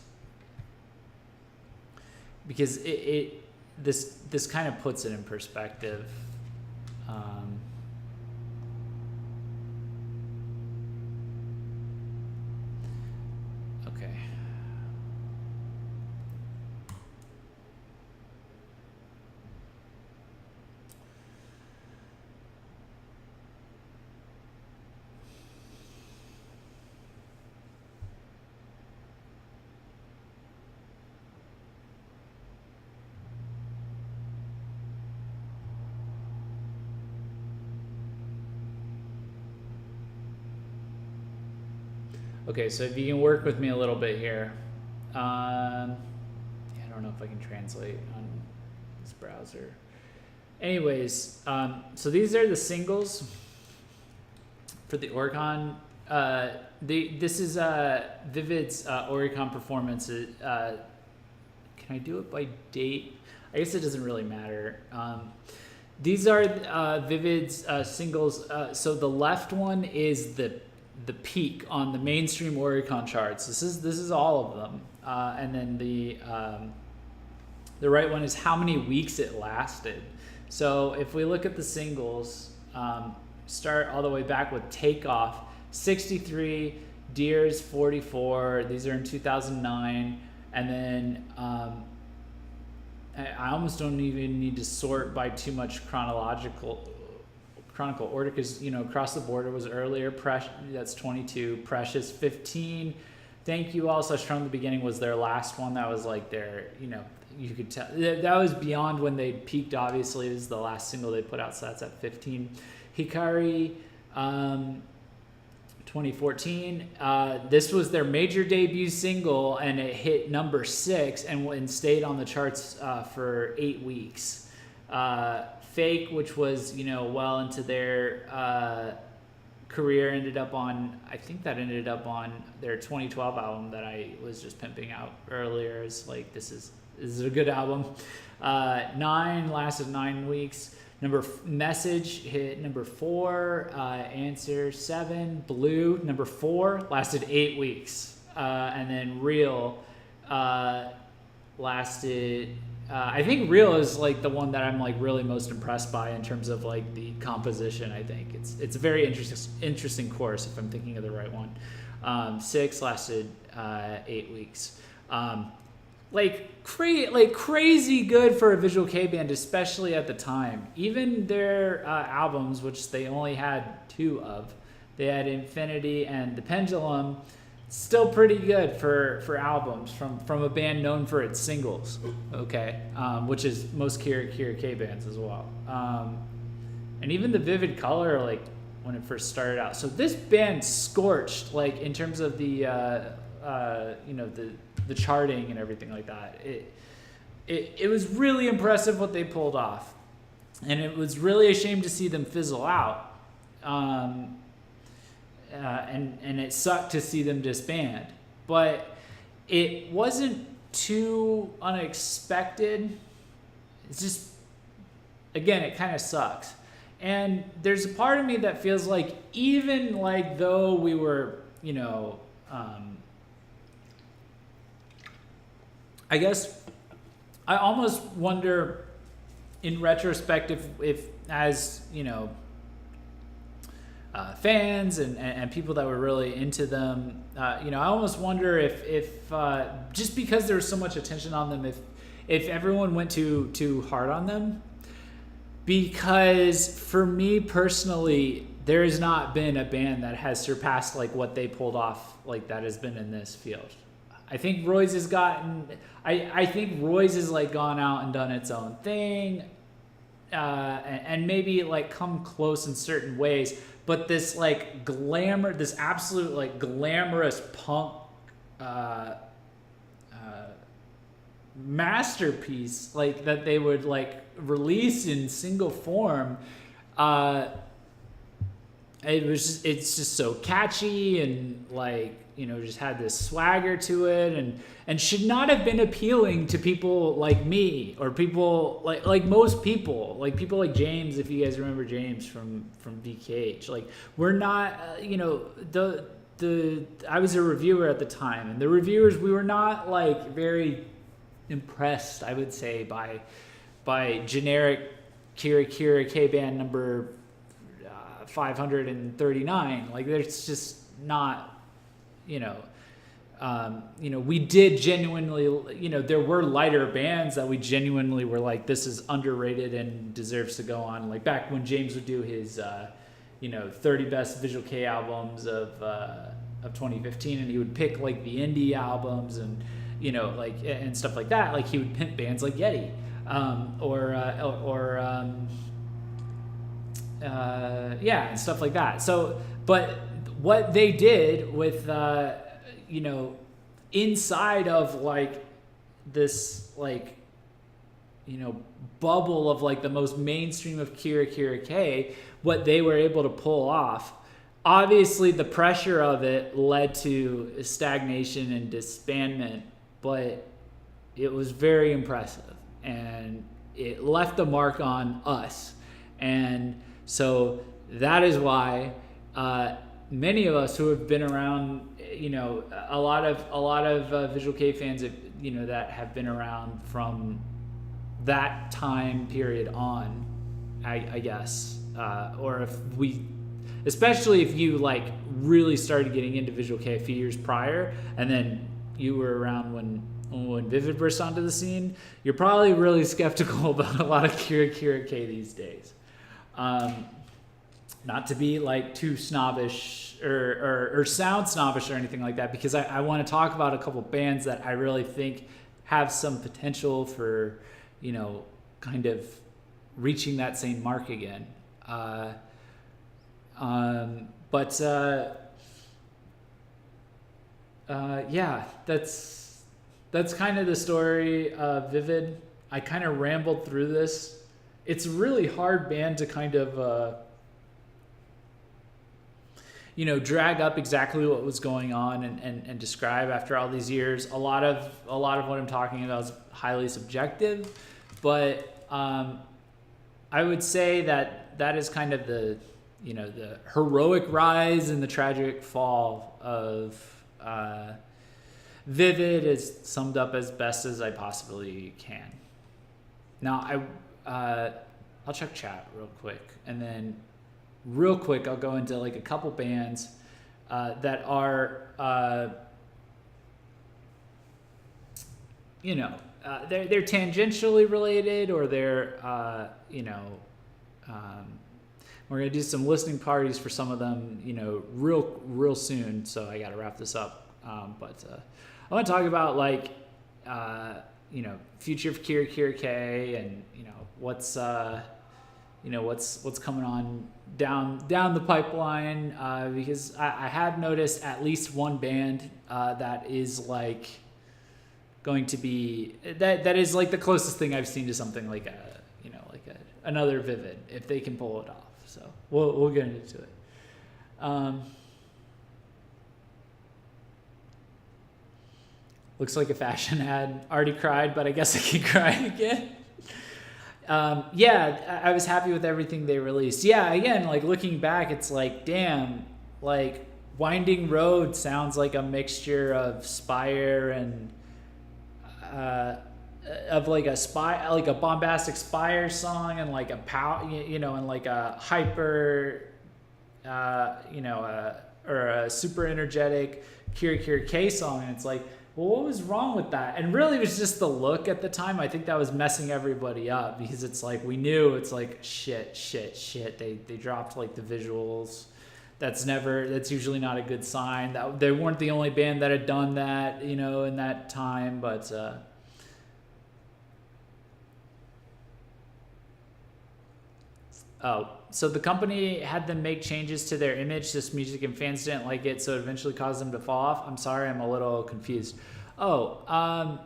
because this kind of puts it in perspective. Okay. Okay, so if you can work with me a little bit here. I don't know if I can translate on this browser. Anyways, so these are the singles for the Oricon. This is ViViD's Oricon performance. Can I do it by date? I guess it doesn't really matter. These are ViViD's singles. So the left one is the peak on the mainstream Oricon charts. This is all of them, and then the right one is how many weeks it lasted. So if we look at the singles, start all the way back with Takeoff, 63, Deers, 44. These are in 2009, and then I almost don't even need to sort by too much chronicle order, because, you know, Across the Border was earlier. That's 22. Precious, 15. Thank You All, Such From the Beginning was their last one. That was like their, you know, you could tell that was beyond when they peaked. Obviously, this is the last single they put out, so that's at 15. Hikari, 2014. This was their major debut single, and it hit number 6 and stayed on the charts for 8 weeks. Fake, which was, you know, well into their career, ended up on their 2012 album that I was just pimping out earlier. It's like, this is a good album. 9 lasted 9 weeks. Message hit number 4. Answer 7. Blue, number 4, lasted 8 weeks. And then Real lasted. I think Real is like the one that I'm like really most impressed by in terms of like the composition. I think it's a very interesting course, if I'm thinking of the right one. 6 lasted 8 weeks. Crazy good for a Visual Kei band, especially at the time. Even their albums, which they only had 2 of, they had Infinity and The Pendulum. Still pretty good for albums from a band known for its singles, okay, which is most Kirakira Kei bands as well, and even the ViViD Color, like when it first started out. So this band scorched, like in terms of the you know, the charting and everything like that. It was really impressive what they pulled off, and it was really a shame to see them fizzle out. And it sucked to see them disband, but it wasn't too unexpected. It's just, again, it kind of sucks. And there's a part of me that feels like, even like though we were, you know, I guess I almost wonder in retrospect if as, you know, fans and people that were really into them, you know, I almost wonder if just because there was so much attention on them, if everyone went too hard on them. Because for me personally, there has not been a band that has surpassed like what they pulled off, like that has been in this field. I think Roy's has gotten, I think Roy's has like gone out and done its own thing, and maybe like come close in certain ways. But this like this absolute like glamorous punk masterpiece, like that they would like release in single form, I it's just so catchy and like, you know, just had this swagger to it, and should not have been appealing to people like me or people like most people, like people like James, if you guys remember James from VKH. Like, we're not, you know, I was a reviewer at the time, and the reviewers, we were not like very impressed, I would say, by generic Kirakira Kei band number 539. Like, there's just not, you know, we did genuinely, you know, there were lighter bands that we genuinely were like, this is underrated and deserves to go on. Like back when James would do his, 30 best Visual Kei albums of 2015, and he would pick like the indie albums and, you know, like, and stuff like that. Like, he would pick bands like Yeti, and stuff like that. So, but what they did with, inside of like this, like, you know, bubble of like the most mainstream of Kirakira Kei, what they were able to pull off, obviously the pressure of it led to stagnation and disbandment, but it was very impressive and it left a mark on us. And so that is why many of us who have been around, you know, a lot of Visual Kei fans, you know, that have been around from that time period on, I guess, or if we, especially if you like really started getting into Visual Kei a few years prior, and then you were around when ViViD burst onto the scene, you're probably really skeptical about a lot of Kirakira Kei these days. Not to be like too snobbish or sound snobbish or anything like that, because I want to talk about a couple bands that I really think have some potential for, you know, kind of reaching that same mark again. Yeah, that's kind of the story of ViViD. I kind of rambled through this. It's a really hard band to kind of, drag up exactly what was going on and describe after all these years. A lot of what I'm talking about is highly subjective, but I would say that is kind of the heroic rise and the tragic fall of ViViD is summed up as best as I possibly can. Now I'll check chat real quick, and then real quick I'll go into like a couple bands that are they're tangentially related, or they're we're gonna do some listening parties for some of them, real soon. So I gotta wrap this up. But I want to talk about like future of Kirakira Kei, and what's coming on down the pipeline, because I have noticed at least one band that is like going to be that is like the closest thing I've seen to something like another ViViD, if they can pull it off. So we'll get into it. Looks like a fashion ad. Already cried, but I guess I can cry again. I was happy with everything they released. Yeah, again, like looking back, it's like, damn, like Winding Road sounds like a mixture of Spire and of like a bombastic Spire song and like a and like a hyper, or a super energetic Kirakira Kei song, and it's like, well, what was wrong with that? And really, it was just the look at the time. I think that was messing everybody up, because it's like, we knew it's like shit. They dropped like the visuals. That's usually not a good sign. That they weren't the only band that had done that, in that time. But so the company had them make changes to their image, this music, and fans didn't like it, so it eventually caused them to fall off. I'm sorry, I'm a little confused. No, I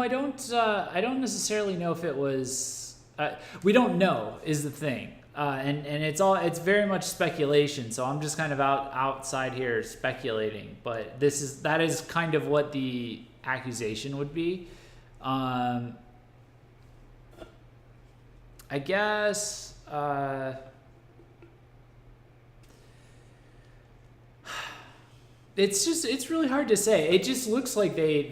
don't necessarily know if it was. We don't know is the thing. and it's very much speculation. So I'm just kind of outside here speculating. But that is kind of what the accusation would be. I guess. It's really hard to say. It just looks like they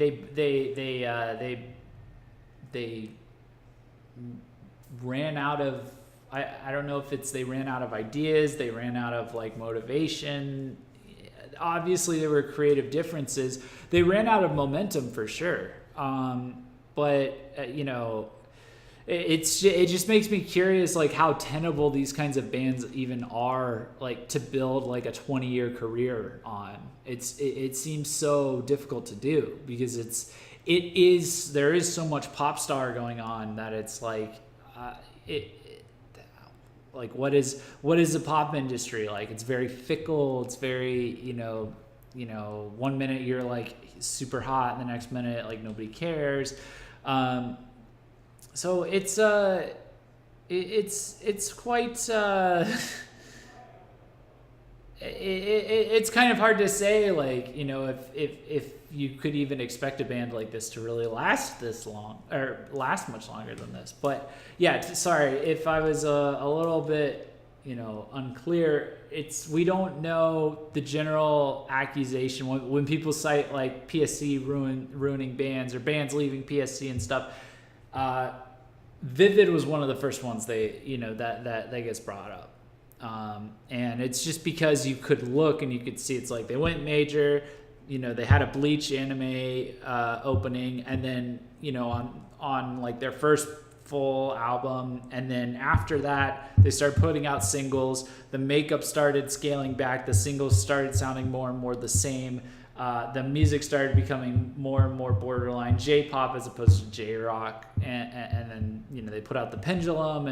ran out of, I don't know if it's they ran out of ideas, they ran out of like motivation. Obviously there were creative differences. They ran out of momentum for sure. But you know, it just makes me curious, like how tenable these kinds of bands even are, like to build like a 20-year career on. It seems so difficult to do because there is so much pop star going on that it's like like what is the pop industry like? It's very fickle. It's very, you know, 1 minute you're like super hot and the next minute like nobody cares. So it's quite it's kind of hard to say, like, you know, if you could even expect a band like this to really last this long or last much longer than this. But yeah, sorry if I was a little bit, you know, unclear. We don't know the general accusation when people cite like PSC ruining bands or bands leaving PSC and stuff. ViViD was one of the first ones that gets brought up. And it's just because you could look and you could see it's like they went major, you know, they had a Bleach anime opening, and then, you know, on like their first full album, and then after that they started putting out singles, the makeup started scaling back, the singles started sounding more and more the same, the music started becoming more and more borderline J-pop as opposed to J-rock, and then, you know, they put out the Pendulum,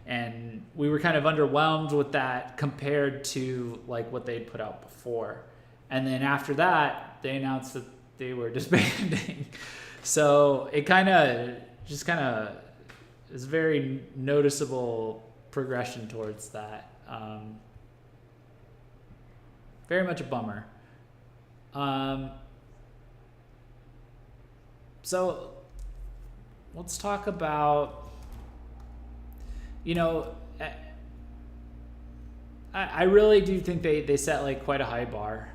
and we were kind of underwhelmed with that compared to like what they'd put out before. And then after that they announced that they were disbanding. So it kind of is very noticeable progression towards that. Very much a bummer. So let's talk about, you know, I really do think they set like quite a high bar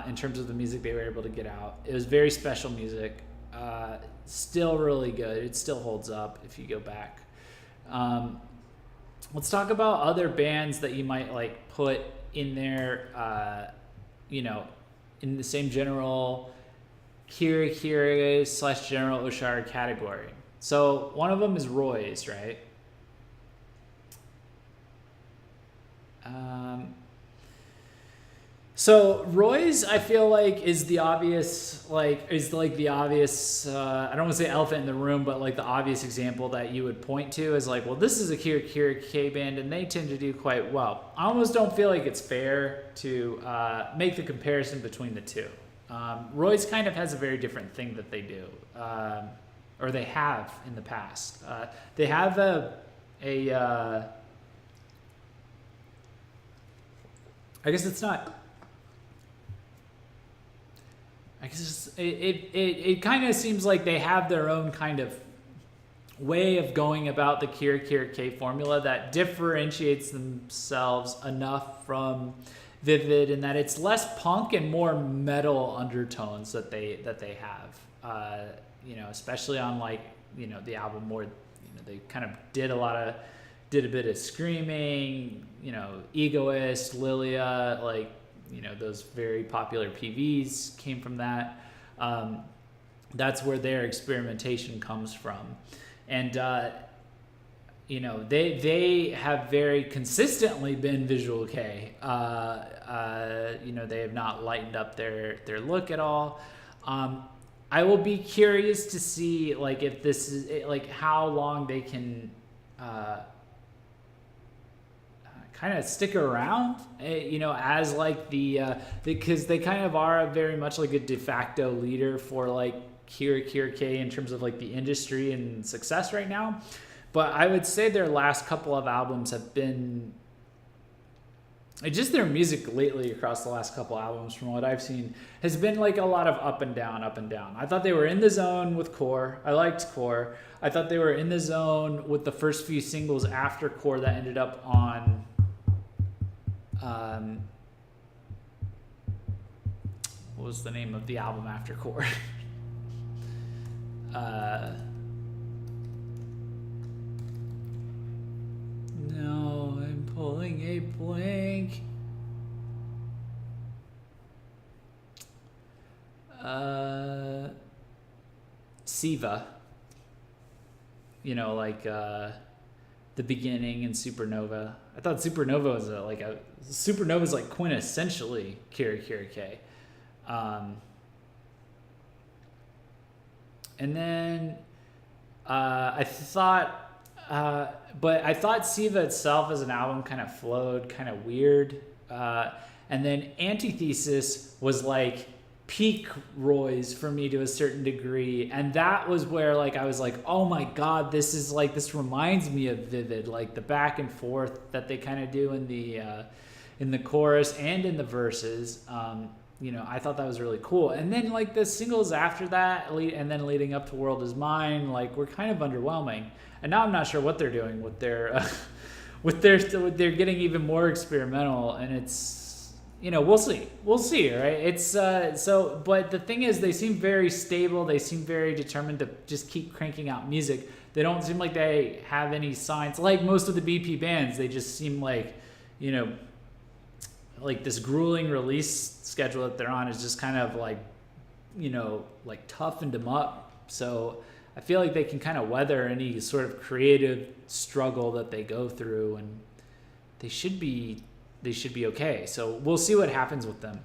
in terms of the music they were able to get out. It was very special music, still really good. It still holds up if you go back. Let's talk about other bands that you might like put in there, you know, in the same general Kirakira / General Oshara category. So one of them is Roy's, right? So Roy's, I feel like, is the obvious, I don't want to say elephant in the room, but like the obvious example that you would point to is like, well, this is a Kirakira Kei band and they tend to do quite well. I almost don't feel like it's fair to make the comparison between the two. Roy's kind of has a very different thing that they do, or they have in the past. They have I guess it's not. I guess it kind of seems like they have their own kind of way of going about the Kirakira Kei formula that differentiates themselves enough from ViViD in that it's less punk and more metal undertones that they have. You know, especially on like, you know, the album where, you know, they kind of did a bit of screaming, you know, Egoist, Lilia, like, you know, those very popular PVs came from that. That's where their experimentation comes from. And, you know, they have very consistently been Visual Kei. You know, they have not lightened up their look at all. I will be curious to see, like, if this is, like, how long they can kind of stick around, you know, as like because they kind of are very much like a de facto leader for like Kirakira Kei in terms of like the industry and success right now. But I would say their last couple of albums have been, just their music lately across the last couple albums from what I've seen has been like a lot of up and down, up and down. I thought they were in the zone with Core. I liked Core. I thought they were in the zone with the first few singles after Core that ended up on what was the name of the album after Core? No, I'm pulling a blank. Siva. You know, like the beginning and Supernova. I thought Supernova was Supernova's like quintessentially Kirakira Kei. And then I thought Siva itself as an album kind of flowed kind of weird. And then Antithesis was like peak Roy's for me to a certain degree. And that was where like I was like, oh my God, this reminds me of ViViD, like the back and forth that they kind of do in the chorus and in the verses. You know, I thought that was really cool. And then like the singles after that, and then leading up to World Is Mine, like were kind of underwhelming. And now I'm not sure what they're doing with their, they're getting even more experimental. And it's, you know, we'll see, right? It's but the thing is, they seem very stable. They seem very determined to just keep cranking out music. They don't seem like they have any signs. Like most of the BP bands, they just seem like, you know, like this grueling release schedule that they're on is just kind of like, you know, like toughened them up. So I feel like they can kind of weather any sort of creative struggle that they go through, and they should be okay. So we'll see what happens with them.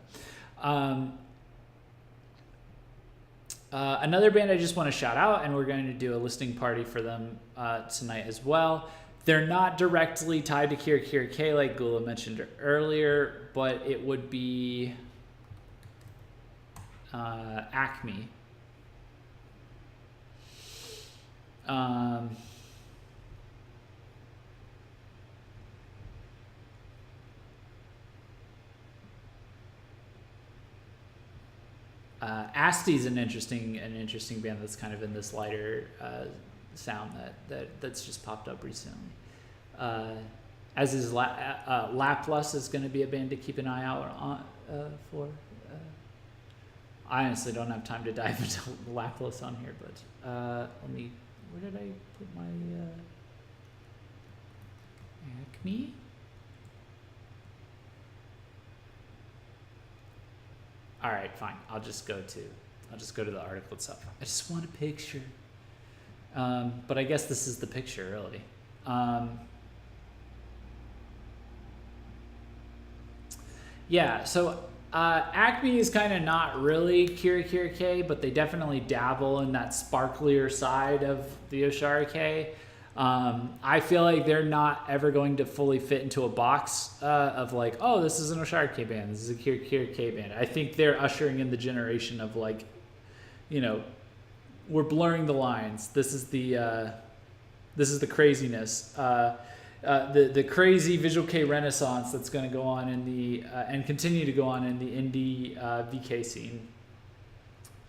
Another band I just want to shout out, and we're going to do a listening party for them tonight as well. They're not directly tied to Kirakira Kei like Gula mentioned earlier, but it would be Acme. Asti's an interesting band that's kind of in this lighter sound that's just popped up recently. As is Lapless is going to be a band to keep an eye out on for. I honestly don't have time to dive into Lapless on here, but let me. Where did I put my Acme? All right, fine. I'll just go to the article itself. I just want a picture. But I guess this is the picture, really. Yeah, so Acme is kind of not really Kirakira Kei, but they definitely dabble in that sparklier side of the Oshari Kei. I feel like they're not ever going to fully fit into a box of like, oh, this is an Oshari Kei band, this is a Kirakira Kei band. I think they're ushering in the generation of like, you know, we're blurring the lines. This is the craziness, the crazy Visual Kei renaissance that's going to go on in the and continue to go on in the indie VK scene.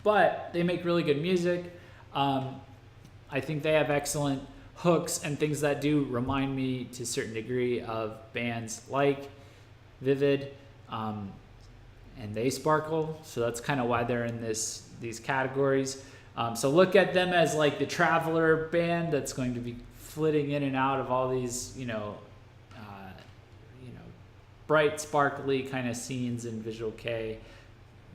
But they make really good music. I think they have excellent hooks and things that do remind me to a certain degree of bands like ViViD, and they sparkle. So that's kind of why they're in these categories. So look at them as like the traveler band that's going to be flitting in and out of all these, bright, sparkly kind of scenes in Visual Kei,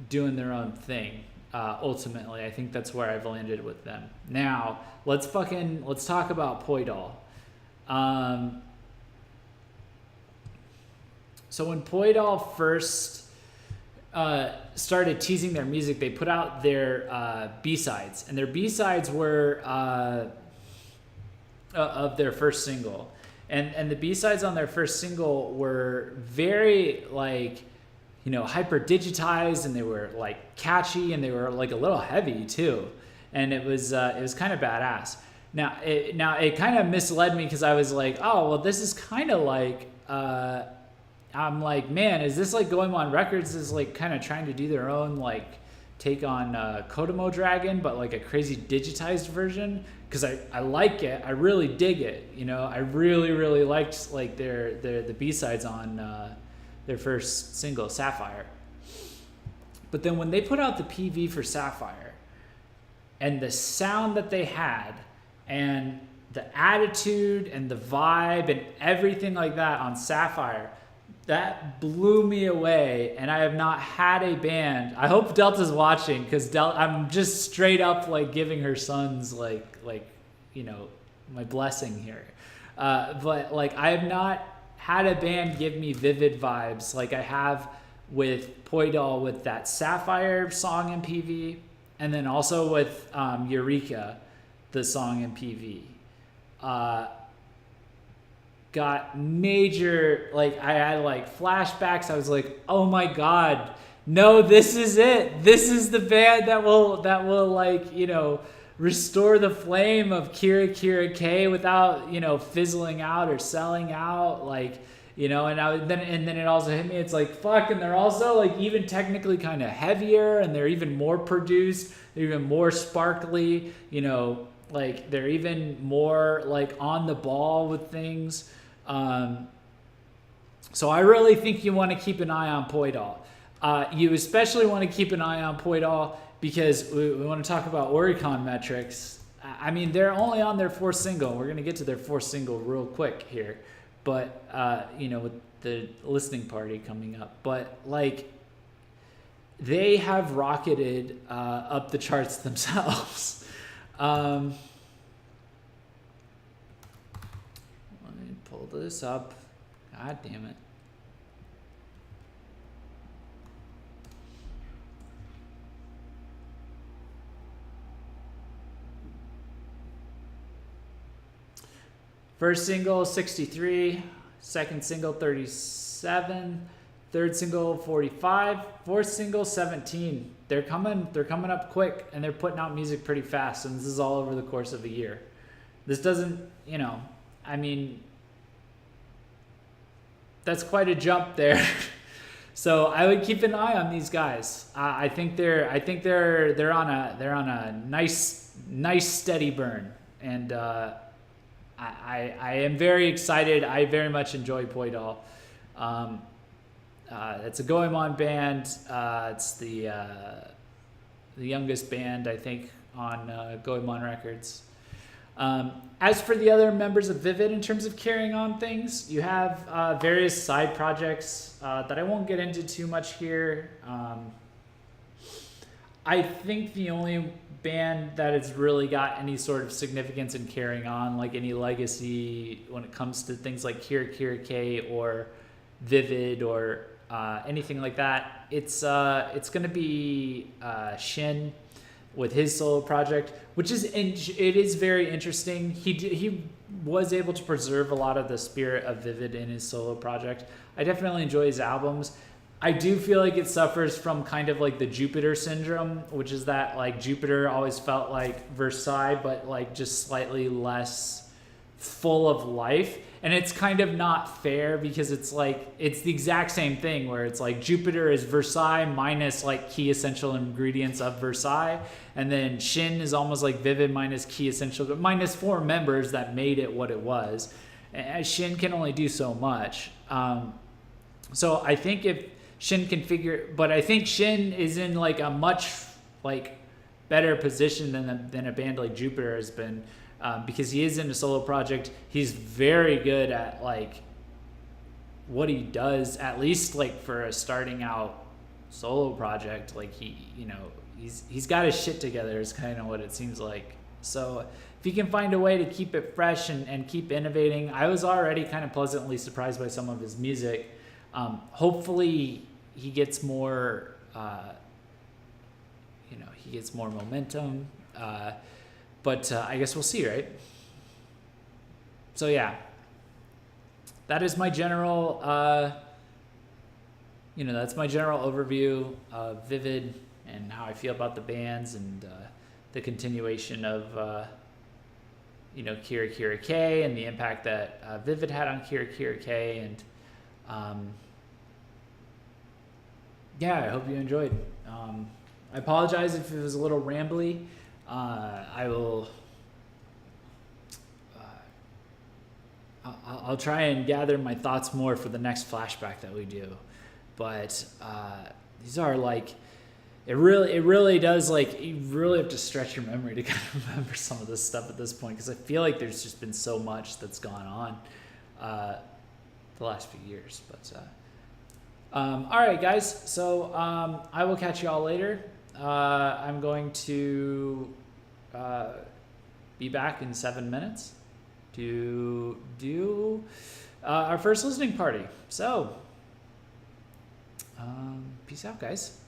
doing their own thing. Ultimately, I think that's where I've landed with them. Now, let's talk about Poidal. So when Poidal first started teasing their music, they put out their B-sides, and their B-sides were of their first single, and the B-sides on their first single were very like, hyper digitized, and they were like catchy, and they were like a little heavy too, and it was kind of badass. Now it kind of misled me because I was like, oh well, this is kind of like I'm like, man, is this like Goemon Records is like kind of trying to do their own like take on Kodomo Dragon, but like a crazy digitized version? Because I like it, I really dig it, you know. I really liked like the B-sides on their first single, Sapphire. But then when they put out the PV for Sapphire, and the sound that they had, and the attitude and the vibe and everything like that on Sapphire, that blew me away. And I have not had a band. I hope Delta's watching, because I'm just straight up like giving her sons like you know, my blessing here. But like I have not had a band give me ViViD vibes like I have with Poidal, with that Sapphire song in PV, and then also with Eureka, the song in PV. Got major, like I had like flashbacks. I was like, oh my god, no, this is it. This is the band that will like, you know, restore the flame of Kirakira Kei without, you know, fizzling out or selling out, like, you know. And then it also hit me. It's like, fuck, and they're also like even technically kind of heavier, and they're even more produced. They're even more sparkly, you know, like they're even more like on the ball with things. So I really think you want to keep an eye on Poidal. You especially want to keep an eye on Poidal because we want to talk about Oricon metrics. I mean, they're only on their fourth single. We're going to get to their fourth single real quick here. But, you know, with the listening party coming up. But, like, they have rocketed up the charts themselves. Let me pull this up. God damn it. First single 63, second single 37, third single 45, fourth single 17. They're coming up quick, and they're putting out music pretty fast, and this is all over the course of a year. This doesn't, you know, I mean, that's quite a jump there. So I would keep an eye on these guys. I think they're on a nice steady burn, and I am very excited. I very much enjoy Poidal. It's a Goemon band. It's the youngest band, I think, on Goemon Records. As for the other members of ViViD, in terms of carrying on things, you have various side projects that I won't get into too much here. I think the only band that has really got any sort of significance in carrying on, like any legacy when it comes to things like Kirakira Kei or ViViD or anything like that, it's going to be Shin with his solo project, which is it is very interesting. He was able to preserve a lot of the spirit of ViViD in his solo project. I definitely enjoy his albums. I do feel like it suffers from kind of like the Jupiter syndrome, which is that like Jupiter always felt like Versailles, but like just slightly less full of life. And it's kind of not fair because it's like, it's the exact same thing where it's like Jupiter is Versailles minus like key essential ingredients of Versailles. And then Shin is almost like ViViD minus key essential, minus 4 members that made it what it was. And Shin can only do so much. So I think if Shin can but I think Shin is in like a much like better position than a band like Jupiter has been, because he is in a solo project. He's very good at like what he does, at least like for a starting out solo project. Like he's got his shit together is kind of what it seems like. So if he can find a way to keep it fresh and keep innovating, I was already kind of pleasantly surprised by some of his music. Hopefully he gets more, he gets more momentum, but I guess we'll see, right? So yeah, that is my general, that's my general overview of ViViD and how I feel about the bands and the continuation of you know, Kirakira Kei and the impact that ViViD had on Kirakira Kei. And yeah, I hope you enjoyed. I apologize if it was a little rambly. I'll try and gather my thoughts more for the next flashback that we do. But these are like, it really does, like, you really have to stretch your memory to kind of remember some of this stuff at this point, because I feel like there's just been so much that's gone on the last few years. But all right, guys. So I will catch you all later. I'm going to be back in 7 minutes to do our first listening party. So peace out, guys.